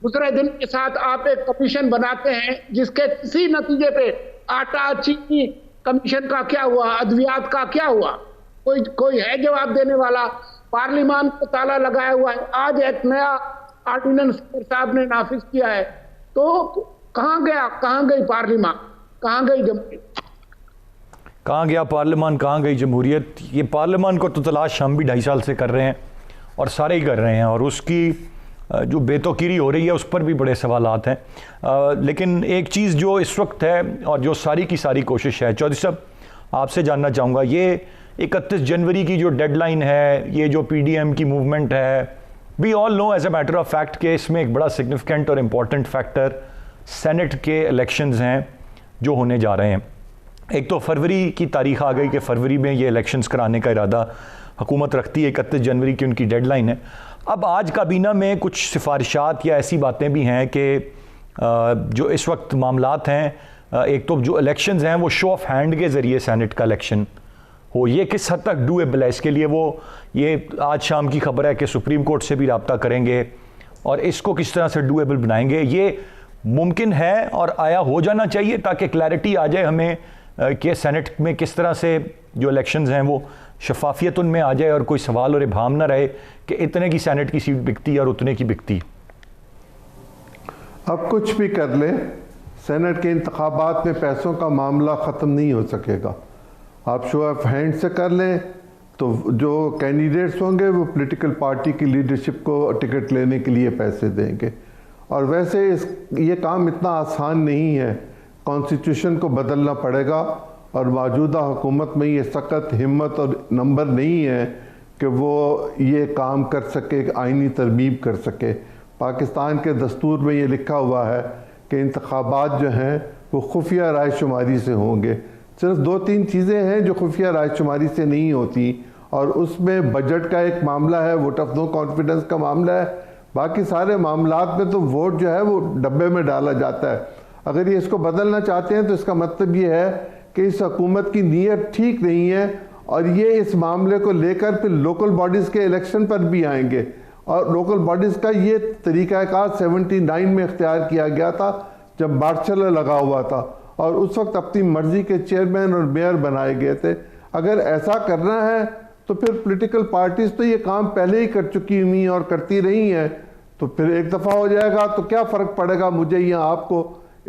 Speaker 2: दूसरे दिन के साथ आप एक कमीशन बनाते हैं जिसके किसी नतीजे पे, आटा चीनी कमीशन का क्या हुआ, अद्वियात का क्या हुआ, कोई है जवाब देने वाला? पार्लियामान को ताला लगाया हुआ है। आज एक नया ऑर्डिनेंस साहब ने नाफिज किया है, तो कहाँ गई पार्लियामान, कहाँ गई जमहूरियत?
Speaker 1: कहाँ गया पार्लियामान, कहाँ गई जमहूरियत? ये पार्लियामान को तो तलाश हम भी 2.5 साल से कर रहे हैं और सारे ही कर रहे हैं, और उसकी जो बेतौकीरी हो रही है उस पर भी बड़े सवालात हैं। लेकिन एक चीज़ जो इस वक्त है और जो सारी की सारी कोशिश है, चौधरी साहब आपसे जानना चाहूँगा, ये 31 जनवरी की जो डेडलाइन है, ये जो PDM की मूवमेंट है, we all know as a matter of fact कि इसमें एक बड़ा सिग्निफिकेंट और इम्पॉर्टेंट फैक्टर सेनेट के इलेक्शंस हैं जो होने जा रहे हैं। एक तो फरवरी की तारीख आ गई कि फरवरी में ये इलेक्शंस कराने का इरादा हुकूमत रखती है, 31 जनवरी की उनकी डेडलाइन है। अब आज काबीना में कुछ सिफारिशात या ऐसी बातें भी हैं कि जो इस वक्त मामलात हैं, एक तो जो इलेक्शंस हैं वो शो ऑफ हैंड के ज़रिए सेनेट का इलेक्शन हो, ये किस हद तक डूएबल है? इसके लिए वो ये आज शाम की खबर है कि सुप्रीम कोर्ट से भी रब्ता करेंगे और इसको किस तरह से डूएबल बनाएंगे। ये मुमकिन है और आया हो जाना चाहिए ताकि क्लैरिटी आ जाए हमें कि सेनेट में किस तरह से जो इलेक्शंस हैं वो शफाफियत उनमें आ जाए और कोई सवाल और इबाम ना रहे कि इतने की सेनेट की सीट बिकती है और उतने की बिकती।
Speaker 3: अब कुछ भी कर ले, सेनेट के इंतखाबात में पैसों का मामला ख़त्म नहीं हो सकेगा। आप शो ऑफ हैंड से कर लें तो जो कैंडिडेट्स होंगे वो पॉलिटिकल पार्टी की लीडरशिप को टिकट लेने के लिए पैसे देंगे। और वैसे ये काम इतना आसान नहीं है, कॉन्स्टिट्यूशन को बदलना पड़ेगा और मौजूदा हुकूमत में ये सख्त हिम्मत और नंबर नहीं है कि वो ये काम कर सके, आइनी तरमीम कर सके। पाकिस्तान के दस्तूर में ये लिखा हुआ है कि इंतखाबात जो हैं वो खुफिया रायशुमारी से होंगे। सिर्फ 2-3 चीज़ें हैं जो खुफिया रायशुमारी से नहीं होती, और उसमें बजट का एक मामला है, वोट ऑफ नो कॉन्फिडेंस का मामला है। बाकी सारे मामलात में तो वोट जो है वो डब्बे में डाला जाता है। अगर ये इसको बदलना चाहते हैं तो इसका मतलब ये है कि इस हुकूमत की नीयत ठीक नहीं है, और ये इस मामले को लेकर फिर लोकल बॉडीज़ के इलेक्शन पर भी आएंगे। और लोकल बॉडीज़ का ये तरीक़ाकार 79 में इख्तियार किया गया था जब मार्शल लगा हुआ था, और उस वक्त अपनी मर्ज़ी के चेयरमैन और मेयर बनाए गए थे। अगर ऐसा करना है तो फिर पॉलिटिकल पार्टीज़ तो ये काम पहले ही कर चुकी हुई और करती रही हैं, तो फिर एक दफ़ा हो जाएगा तो क्या फ़र्क पड़ेगा मुझे या आपको।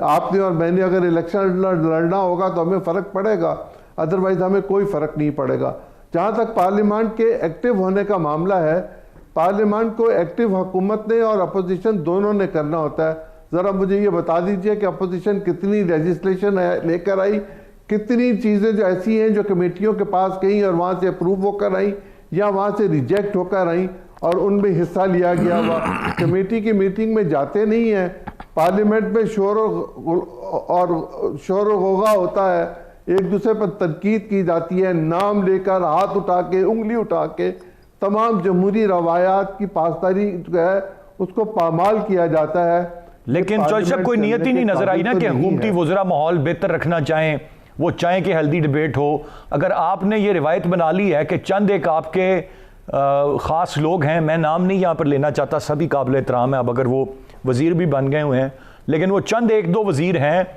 Speaker 3: आपने और मैंने अगर इलेक्शन लड़ना होगा तो हमें फ़र्क पड़ेगा, अदरवाइज़ हमें कोई फ़र्क नहीं पड़ेगा। जहाँ तक पार्लियामेंट के एक्टिव होने का मामला है, पार्लियामेंट को एक्टिव हुकूमत ने और अपोजिशन दोनों ने करना होता है। ज़रा मुझे ये बता दीजिए कि अपोजिशन कितनी लेजिस्लेशन लेकर आई, कितनी चीज़ें जो ऐसी हैं जो कमेटियों के पास गई और वहाँ से अप्रूव होकर आई या वहाँ से रिजेक्ट होकर आई और उनमें हिस्सा लिया गया हुआ। कमेटी की मीटिंग में जाते नहीं हैं, पार्लियामेंट में शोर होगा होता है, एक दूसरे पर तनकीद की जाती है, नाम लेकर हाथ उठा के उंगली उठा के तमाम जमहूरी रवायात की पासदारी जो है उसको पामाल किया जाता है।
Speaker 1: लेकिन चौधरी साहब कोई नियत ही नहीं नजर आई ना कि हुकूमती वज़रा माहौल बेहतर रखना चाहें, वो चाहें कि हेल्दी डिबेट हो। अगर आपने ये रिवायत बना ली है कि चंद एक आपके ख़ास लोग हैं, मैं नाम नहीं यहाँ पर लेना चाहता, सभी काबिल एहतराम है, अब अगर वो वज़ीर भी बन गए हुए हैं, लेकिन वो चंद 1-2 वज़ीर हैं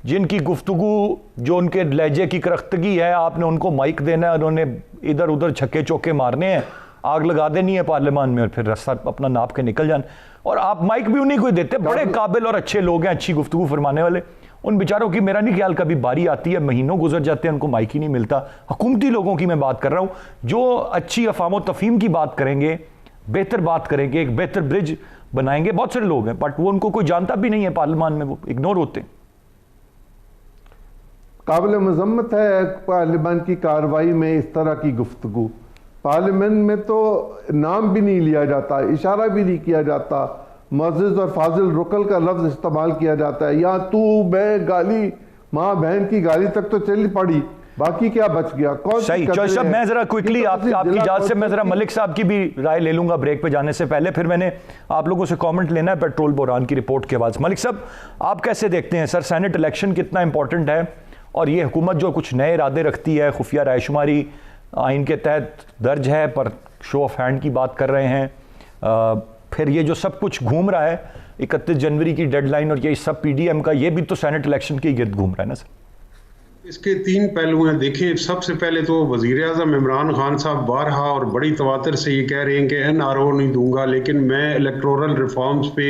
Speaker 1: जिनकी गुफ्तगू जो उनके लहजे की करख्तगी है, आपने उनको माइक देना है, उन्होंने इधर उधर छक्के चौके मारने हैं, आग लगा देनी है पार्लियामान में और फिर रास्ता अपना नाप के निकल जाना। और आप माइक भी उन्हीं को देते, बड़े काबिल और अच्छे लोग हैं, अच्छी गुफ्तगू फरमाने वाले। उन बेचारों की मेरा नहीं ख्याल कभी बारी आती है, महीनों गुजर जाते हैं, उनको माइक ही नहीं मिलता। हुकूमती लोगों की मैं बात कर रहा हूँ जो अच्छी अफाम तफहीम की बात करेंगे, बेहतर बात करेंगे, एक बेहतर ब्रिज बनाएंगे। बहुत सारे लोग हैं बट वो उनको कोई जानता भी नहीं है, पार्लियामान में वो इग्नोर होते हैं।
Speaker 3: काबिल मजम्मत है पार्लियामान की कार्रवाई में इस तरह की गुफ्तगू। पार्लियामेंट में तो नाम भी नहीं लिया जाता, इशारा भी नहीं किया जाता, मुअज़्ज़िज़ और फाजिल रुकल का लफ्ज़ इस्तेमाल किया जाता है। यहाँ तू मैं गाली, माँ बहन की गाली तक तो चली पड़ी, बाकी क्या बच गया? कौन
Speaker 1: सही चौधरी साहब, मैं जरा क्विकली आपकी इजाज़त से मैं जरा मलिक साहब की भी राय ले लूंगा ब्रेक पे जाने से पहले, फिर मैंने आप लोगों से कमेंट लेना है पेट्रोल बुरहान की रिपोर्ट के बाद। मलिक साहब, आप कैसे देखते हैं सर, सेनेट इलेक्शन कितना इंपॉर्टेंट है और ये हुकूमत जो कुछ नए इरादे रखती है, खुफिया रायशुमारी आइन के तहत दर्ज है पर शो ऑफ हैंड की बात कर रहे हैं, फिर ये जो सब कुछ घूम रहा है 31 जनवरी की डेडलाइन और ये सब पीडीएम का, ये भी तो सेनेट इलेक्शन के गिर्द घूम रहा है ना सर?
Speaker 4: इसके 3 पहलू हैं। देखिए, सबसे पहले तो वज़ीर आज़म इमरान खान साहब बारहा और बड़ी तवातर से ये कह रहे हैं कि एनआरओ नहीं दूंगा, लेकिन मैं इलेक्टोरल रिफॉर्म्स पे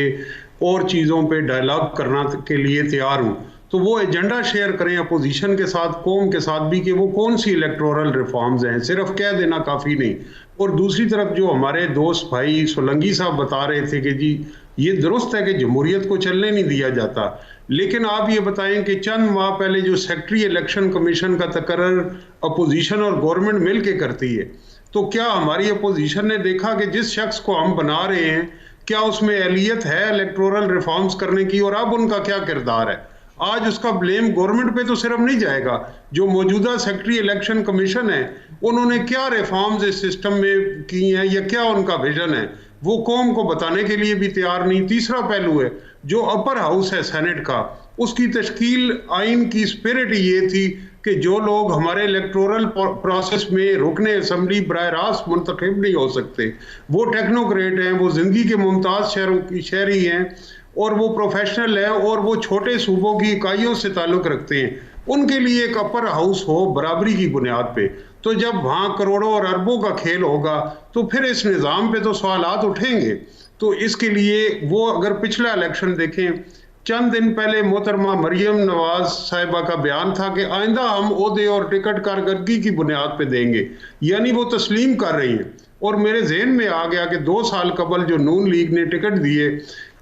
Speaker 4: और चीज़ों पे डायलॉग करना के लिए तैयार हूँ। तो वो एजेंडा शेयर करें अपोजिशन के साथ, कौम के साथ भी, कि वो कौन सी इलेक्टोरल रिफॉर्म्स हैं, सिर्फ कह देना काफ़ी नहीं। और दूसरी तरफ जो हमारे दोस्त भाई सोलंकी साहब बता रहे थे कि जी ये दुरुस्त है कि जमहूरियत को चलने नहीं दिया जाता, लेकिन आप ये बताएं कि चंद माह पहले जो सेक्रेटरी इलेक्शन कमीशन का तकर्रर अपोजिशन और गवर्नमेंट मिल के करती है, तो क्या हमारी अपोजिशन ने देखा कि जिस शख्स को हम बना रहे हैं क्या उसमें अहलियत है इलेक्टोरल रिफॉर्म्स करने की, और अब उनका क्या किरदार है? आज उसका ब्लेम गवर्नमेंट पे तो सिर्फ नहीं जाएगा, जो मौजूदा सेक्रेटरी इलेक्शन कमीशन है उन्होंने क्या रिफॉर्म्स इस सिस्टम में की हैं या क्या उनका विजन है, वो कौम को बताने के लिए भी तैयार नहीं। तीसरा पहलू है जो अपर हाउस है सेनेट का, उसकी तश्कील आइन की स्पिरिट ये थी कि जो लोग हमारे इलेक्टोरल प्रोसेस में रुकने असम्बली बराह रास्त मुंतखब नहीं हो सकते, वो टेक्नोक्रेट हैं, वो जिंदगी के मुमताज़ शहरों की शहरी हैं और वो प्रोफेशनल है और वो छोटे सूबों की इकाइयों से ताल्लुक़ रखते हैं, उनके लिए एक अपर हाउस हो बराबरी की बुनियाद पे। तो जब वहां करोड़ों और अरबों का खेल होगा तो फिर इस निज़ाम पे तो सवालात उठेंगे। तो इसके लिए वो अगर पिछला इलेक्शन देखें, चंद दिन पहले मोहतरमा मरियम नवाज साहिबा का बयान था कि आइंदा हम ओहदे और टिकट कारकर्दगी की बुनियाद पे देंगे, यानी वो तस्लीम कर रही हैं। और मेरे जहन में आ गया कि 2 साल कबल जो नून लीग ने टिकट दिए,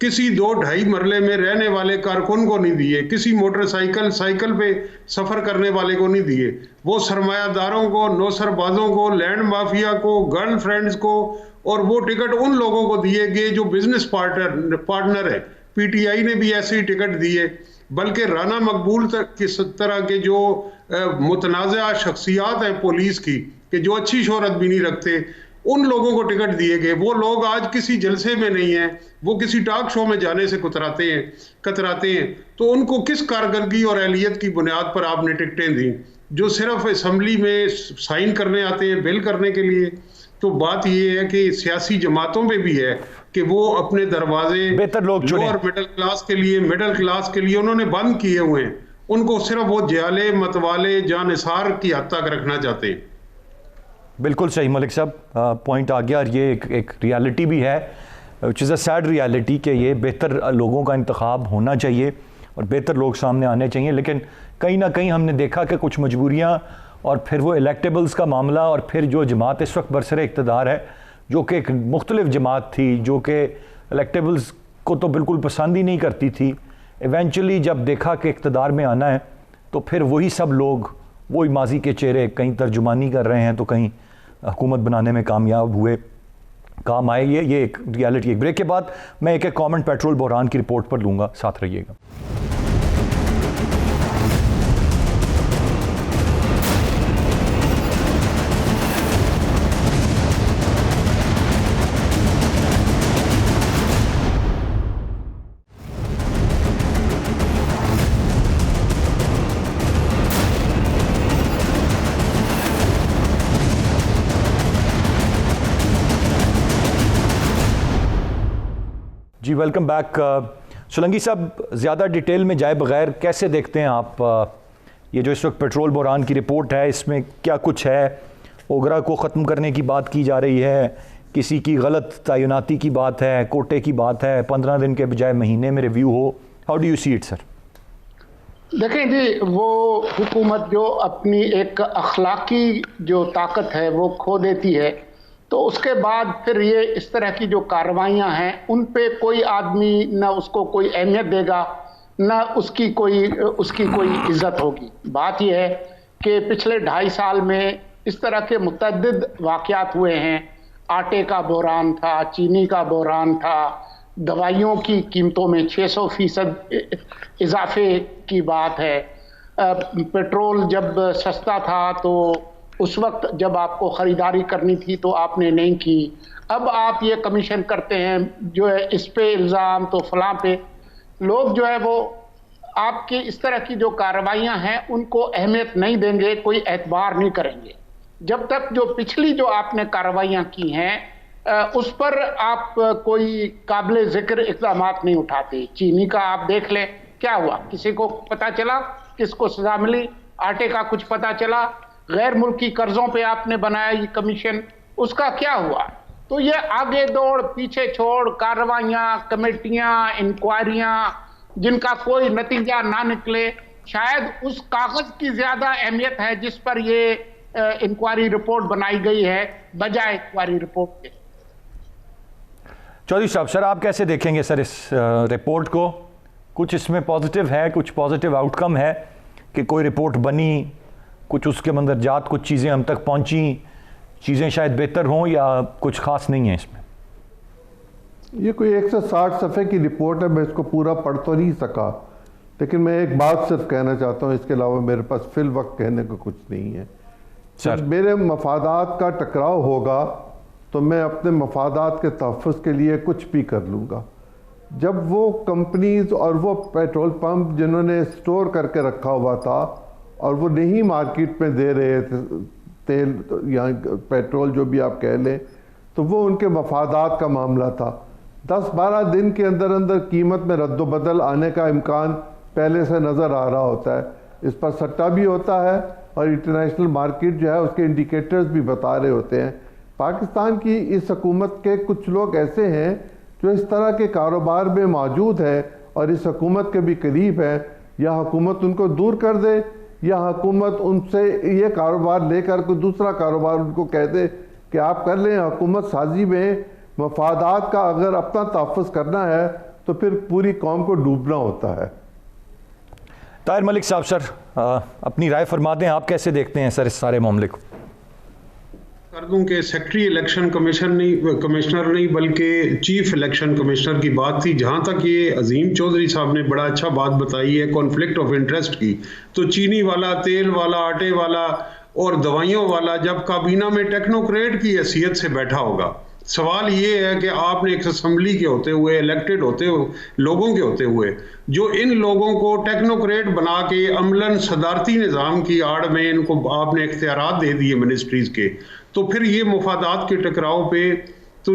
Speaker 4: किसी 2-2.5 मरले में रहने वाले कारकुन को नहीं दिए, किसी मोटरसाइकिल साइकिल पे सफर करने वाले को नहीं दिए, वो सरमायादारों को, नौसरबाजों को, लैंड माफिया को, गर्लफ्रेंड्स को, और वो टिकट उन लोगों को दिए गए जो बिजनेस पार्टनर है। पीटीआई ने भी ऐसे ही टिकट दिए, बल्कि राना मकबूल किस तरह के जो मुतनाज़ा शख्सियात हैं पुलिस की, कि जो अच्छी शोहरत भी नहीं रखते, उन लोगों को टिकट दिए गए। वो लोग आज किसी जलसे में नहीं हैं, वो किसी टॉक शो में जाने से कतराते हैं। तो उनको किस कारकर्दगी और अहलियत की बुनियाद पर आपने टिकटें दी, जो सिर्फ असम्बली में साइन करने आते हैं बिल करने के लिए? तो बात ये है कि सियासी जमातों पे भी है कि वो अपने दरवाजे
Speaker 1: बेहतर लोग चुने,
Speaker 4: और मिडिल क्लास के लिए उन्होंने बंद किए हुए हैं। उनको सिर्फ वो जियाले मतवाले जानिसार की हद तक रखना चाहते हैं।
Speaker 1: बिल्कुल सही मलिक साहब, पॉइंट आ गया। और ये एक रियलिटी भी है, which is a sad reality, कि ये बेहतर लोगों का इंतखाब होना चाहिए और बेहतर लोग सामने आने चाहिए। लेकिन कहीं ना कहीं हमने देखा कि कुछ मजबूरियाँ और फिर वो इलेक्टेबल्स का मामला, और फिर जो जमात इस वक्त बरसरे इक़्तिदार है, जो कि एक मुख्तलिफ जमात थी, जो कि इलेक्टेबल्स को तो बिल्कुल पसंद ही नहीं करती थी, इवेंचुअली जब देखा कि इक़्तिदार में आना है तो फिर वही सब लोग वही माजी के चेहरे कहीं तर्जुमानी कर रहे हैं तो कहीं हुकूमत बनाने में कामयाब हुए, काम आए। ये एक रियलिटी। एक ब्रेक के बाद मैं एक कमेंट पेट्रोल बहरान की रिपोर्ट पर लूँगा, साथ रहिएगा। जी वेलकम बैक। सोलंकी साहब, ज़्यादा डिटेल में जाए बगैर कैसे देखते हैं आप ये जो इस वक्त पेट्रोल बहरान की रिपोर्ट है, इसमें क्या कुछ है? ओगरा को ख़त्म करने की बात की जा रही है, किसी की गलत तैनाती की बात है, कोटे की बात है, 15 दिन के बजाय महीने में रिव्यू हो। How do you see it sir?
Speaker 2: देखें जी, वो हुकूमत जो अपनी एक अखलाकी जो ताकत है वो खो देती है, तो उसके बाद फिर ये इस तरह की जो कार्रवाइयाँ हैं उन पे कोई आदमी न उसको कोई अहमियत देगा, न उसकी कोई इज्जत होगी। बात यह है कि पिछले 2.5 साल में इस तरह के मुतअद्दिद वाक़यात हुए हैं। आटे का बहरान था, चीनी का बहरान था, दवाइयों की कीमतों में 600% इजाफे की बात है। पेट्रोल जब सस्ता था तो उस वक्त जब आपको ख़रीदारी करनी थी तो आपने नहीं की। अब आप ये कमीशन करते हैं, जो है इस पे इल्ज़ाम तो फलां पे। लोग जो है वो आपकी इस तरह की जो कार्रवाइयाँ हैं उनको अहमियत नहीं देंगे, कोई एतबार नहीं करेंगे जब तक जो पिछली जो आपने कार्रवाइयाँ की हैं उस पर आप कोई काबिल ज़िक्र इक़दामात नहीं उठाते। चीनी का आप देख लें, क्या हुआ? किसी को पता चला? किसको सज़ा मिली? आटे का कुछ पता चला? गैर मुल्की कर्जों पे आपने बनाया ये कमीशन, उसका क्या हुआ? तो ये आगे दौड़ पीछे छोड़ कार्रवाइयाँ, कमेटियाँ, इंक्वायरियाँ जिनका कोई नतीजा ना निकले, शायद उस कागज की ज्यादा अहमियत है जिस पर ये इंक्वायरी रिपोर्ट बनाई गई है, बजाय इंक्वायरी रिपोर्ट के।
Speaker 1: चौधरी साहब, सर आप कैसे देखेंगे सर इस रिपोर्ट को? कुछ इसमें पॉजिटिव है, कुछ पॉजिटिव आउटकम है कि कोई रिपोर्ट बनी, कुछ उसके मंदरजात, कुछ चीज़ें हम तक पहुंची, चीज़ें शायद बेहतर हों, या कुछ खास नहीं है इसमें?
Speaker 3: ये कोई 160 सफ़े की रिपोर्ट है, मैं इसको पूरा पढ़ तो नहीं सका, लेकिन मैं एक बात सिर्फ कहना चाहता हूँ, इसके अलावा मेरे पास फिल वक्त कहने को कुछ नहीं है। जब मेरे मफादात का टकराव होगा तो मैं अपने मफादात के तहफ़्फ़ुज़ के लिए कुछ भी कर लूँगा। जब वो कंपनीज और वो पेट्रोल पंप जिन्होंने स्टोर करके रखा हुआ था और वो नहीं मार्केट में दे रहे थे तेल या पेट्रोल, जो भी आप कह लें, तो वो उनके मफादात का मामला था। 10-12 दिन के अंदर अंदर कीमत में रद्द-बदल आने का इम्कान पहले से नज़र आ रहा होता है। इस पर सट्टा भी होता है और इंटरनेशनल मार्केट जो है उसके इंडिकेटर्स भी बता रहे होते हैं। पाकिस्तान की इस हुकूमत के कुछ लोग ऐसे हैं जो इस तरह के कारोबार में मौजूद है और इस हुकूमत के भी करीब है, या हुकूमत उनको दूर कर दे या हुकूमत उनसे ये कारोबार लेकर कोई दूसरा कारोबार उनको कह दे कि आप कर लें। हुकूमत साजी में मफादात का अगर अपना तहफ़्फ़ुज़ करना है तो फिर पूरी कौम को डूबना होता है।
Speaker 1: ताहिर मलिक साहब, सर अपनी राय फरमा दें, आप कैसे देखते हैं सर इस सारे मामले को?
Speaker 4: कर दूं कि सेक्रेटरी इलेक्शन कमिश्नर नहीं बल्कि चीफ इलेक्शन कमिश्नर की बात थी। जहां तक ये अजीम चौधरी साहब ने बड़ा अच्छा बात बताई है कॉन्फ्लिक्ट ऑफ इंटरेस्ट की, तो चीनी वाला, तेल वाला, आटे वाला और दवाइयों वाला जब काबीना में टेक्नोक्रेट की हैसियत से बैठा होगा, सवाल ये है कि आपने एक असेंबली के होते हुए, इलेक्टेड होते हुए, लोगों के होते हुए, जो इन लोगों को टेक्नोक्रेट बना के अमलन सदारती निज़ाम की आड़ में इनको आपने इख्तियारात दे दिए मिनिस्ट्रीज के, तो फिर ये मुफादात के टकराव पे तो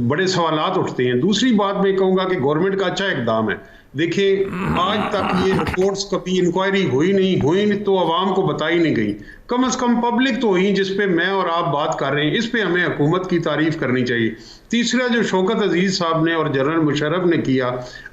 Speaker 4: बड़े सवालात उठते हैं। दूसरी बात मैं कहूँगा कि गवर्नमेंट का अच्छा इकदाम है। देखिए, आज तक ये रिपोर्ट्स कभी इंक्वायरी हुई तो आवाम को बताई नहीं गई, कम से कम पब्लिक तो हुई जिस पे मैं और आप बात कर रहे हैं। इस पे हमें हुकूमत की तारीफ करनी चाहिए। तीसरा, जो शौकत अजीज साहब ने और जनरल मुशर्रफ ने किया,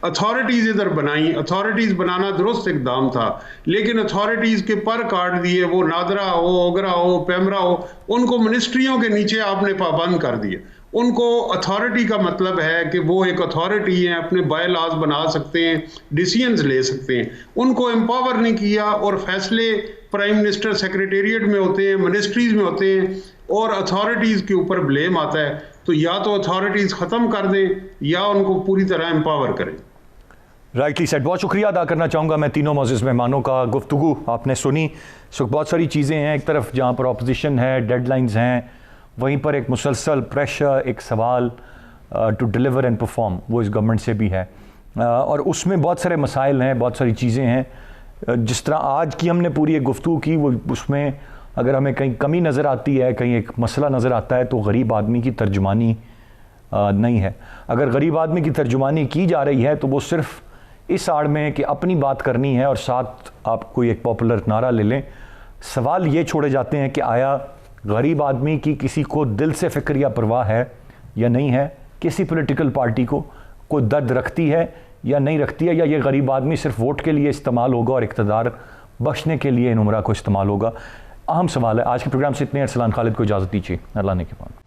Speaker 4: अथॉरिटीज इधर बनाई, अथॉरिटीज बनाना दुरुस्त इकदाम था, लेकिन अथॉरिटीज के पर काट दिए, वो नादरा हो, ओगरा हो, पेमरा हो, उनको मिनिस्ट्रियों के नीचे आपने पाबंद कर दिए। उनको अथॉरिटी का मतलब है कि वो एक अथॉरिटी है, अपने बाय लॉज बना सकते हैं, डिसीजंस ले सकते हैं। उनको एम्पावर नहीं किया और फैसले प्राइम मिनिस्टर सेक्रेटेरिएट में होते हैं, मिनिस्ट्रीज में होते हैं और अथॉरिटीज के ऊपर ब्लेम आता है। तो या तो अथॉरिटीज खत्म कर दें या उनको पूरी तरह एम्पावर करें।
Speaker 1: Rightly set. बहुत शुक्रिया अदा करना चाहूँगा मैं तीनों मौजूद मेहमानों का। गुफ्तगू आपने सुनी, सो बहुत सारी चीज़ें हैं। एक तरफ जहाँ पर ऑपोजिशन है, डेडलाइंस हैं, वहीं पर एक मुसलसल प्रेशर, एक सवाल टू डिलीवर एंड परफॉर्म, वो इस गवर्नमेंट से भी है और उसमें बहुत सारे मसाइल हैं, बहुत सारी चीज़ें हैं। जिस तरह आज की हमने पूरी एक गुफ्तगू की, वो उसमें अगर हमें कहीं कमी नज़र आती है, कहीं एक मसला नज़र आता है, तो गरीब आदमी की तर्जुमानी नहीं है। अगर गरीब आदमी की तर्जुमानी की जा रही है तो वो सिर्फ इस आड़ में कि अपनी बात करनी है और साथ आप कोई एक पॉपुलर नारा ले लें। सवाल ये छोड़े जाते हैं कि आया गरीब आदमी की किसी को दिल से फ़िक्र या परवाह है या नहीं है, किसी पॉलिटिकल पार्टी को कोई दर्द रखती है या नहीं रखती है, या ये गरीब आदमी सिर्फ वोट के लिए इस्तेमाल होगा और इक़्तिदार बख्शने के लिए इन उमरा को इस्तेमाल होगा। अहम सवाल है। आज के प्रोग्राम से इतने। अरसलान खालिद को इजाज़त दीजिए। अल्लाह ने के पास।